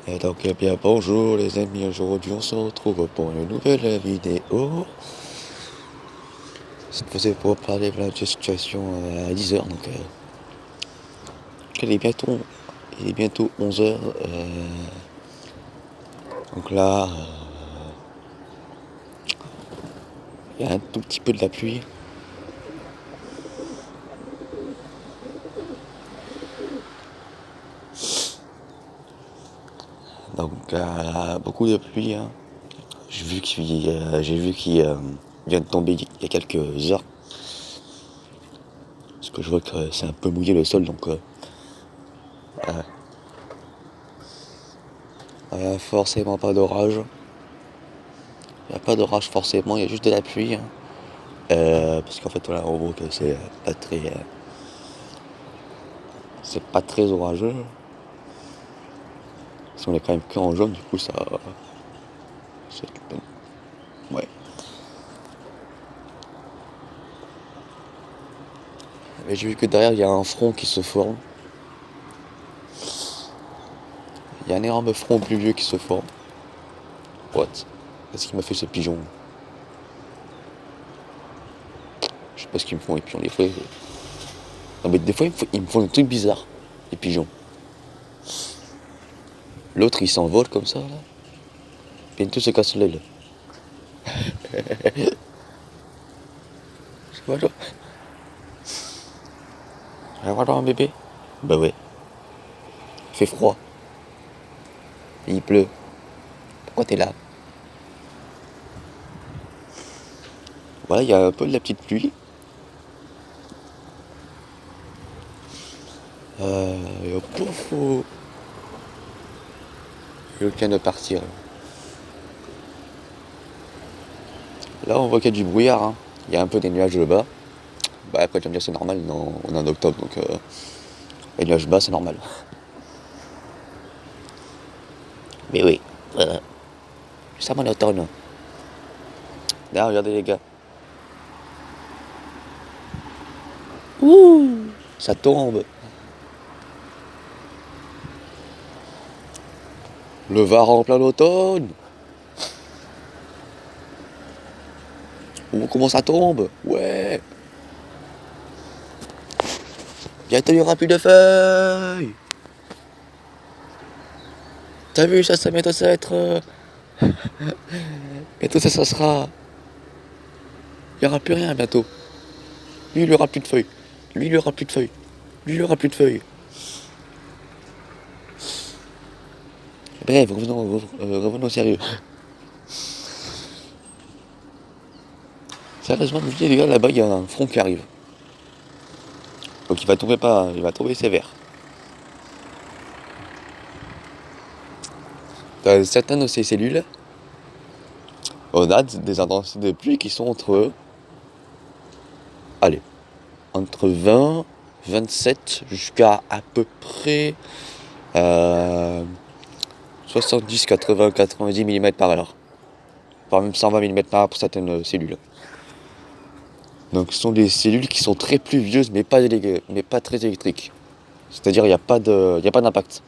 Et donc, eh bien, bonjour les amis, aujourd'hui on se retrouve pour une nouvelle vidéo. Cette fois c'est pour parler de la situation à 10h, donc il est bientôt, il est bientôt 11h. Donc là, il y a un tout petit peu de la pluie. Donc beaucoup de pluie, hein. J'ai vu qu'il vient de tomber il y a quelques heures. Parce que je vois que c'est un peu mouillé le sol, donc forcément pas d'orage. Il n'y a pas d'orage forcément, il y a juste de la pluie, hein. Parce qu'en fait voilà, on voit que c'est pas très orageux. Si on est quand même que en jaune, du coup ça. Ouais. Mais j'ai vu que derrière il y a un front qui se forme. Il y a un énorme front pluvieux qui se forme. What? Qu'est-ce qu'il m'a fait ce pigeon? Je sais pas ce qu'ils me font les pigeons des fois. Non mais des fois ils me font des trucs bizarres, les pigeons. L'autre il s'envole comme ça là. Bientôt se casse l'aile. Voilà. Voilà un bébé. Bah ouais. Il fait froid. Et il pleut. Pourquoi t'es là? Voilà, il y a un peu de la petite pluie. Et au pouf, je viens de partir. Là, on voit qu'il y a du brouillard, hein. Il y a un peu des nuages bas. Bah, après, tu vas me dire, c'est normal, non, on est en octobre, donc les nuages bas, c'est normal. Mais oui, voilà. Ça monotone. Là, regardez les gars. Ouh, ça tombe. Le Var en plein automne. Ouh, comment ça tombe? Ouais. Bientôt, il n'y aura plus de feuilles. T'as vu, ça bientôt, ça va être... bientôt, ça sera... Il n'y aura plus rien, bientôt. Lui, il aura plus de feuilles. Lui, il aura plus de feuilles. Lui, il aura plus de feuilles. Bref, revenons au sérieux. Sérieusement, je me dis, les gars, là-bas, il y a un front qui arrive. Donc il va tomber sévère. Dans certaines de ces cellules, on a des intensités de pluie qui sont allez, entre 20, 27 jusqu'à à peu près 70, 80, 90 mm par heure. Voire même 120 mm par heure pour certaines cellules. Donc ce sont des cellules qui sont très pluvieuses mais pas très électriques. C'est-à-dire il n'y a pas d'impact.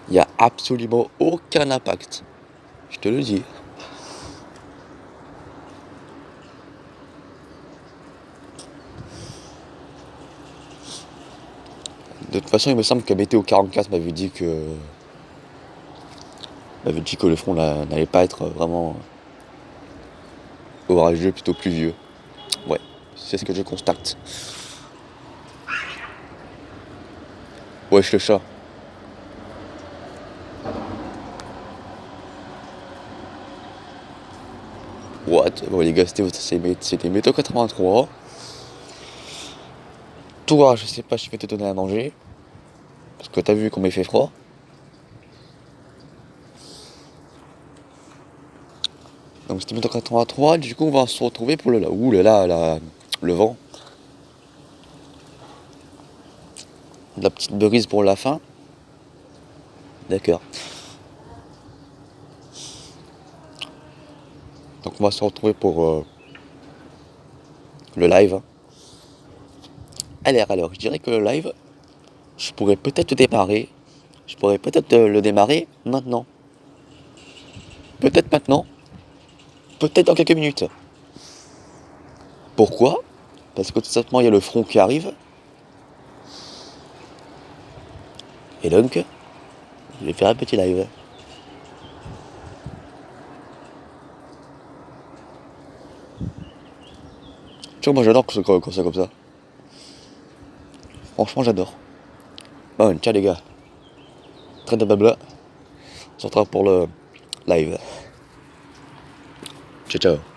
Il n'y a absolument aucun impact. Je te le dis. De toute façon, il me semble que Météo 44 m'avait dit que le front n'allait pas être vraiment orageux, plutôt pluvieux. Ouais, c'est ce que je constate. Wesh le chat. What? Bon les gars, c'était Météo 83. Toi, je sais pas si je vais te donner à manger. Parce que t'as vu qu'on m'ait fait froid. Donc c'était Météo 83, du coup on va se retrouver pour ouh le vent. De la petite brise pour la fin. D'accord. Donc on va se retrouver pour le live. Alors, je dirais que le live, je pourrais peut-être le démarrer. Je pourrais peut-être le démarrer maintenant. Peut-être maintenant. Peut-être dans quelques minutes. Pourquoi? Parce que tout simplement il y a le front qui arrive. Et donc, je vais faire un petit live. Tu vois, moi j'adore quand c'est comme ça. Franchement, j'adore. Bon, ciao les gars. Très de blabla. On se retrouve pour le live. Ciao, ciao.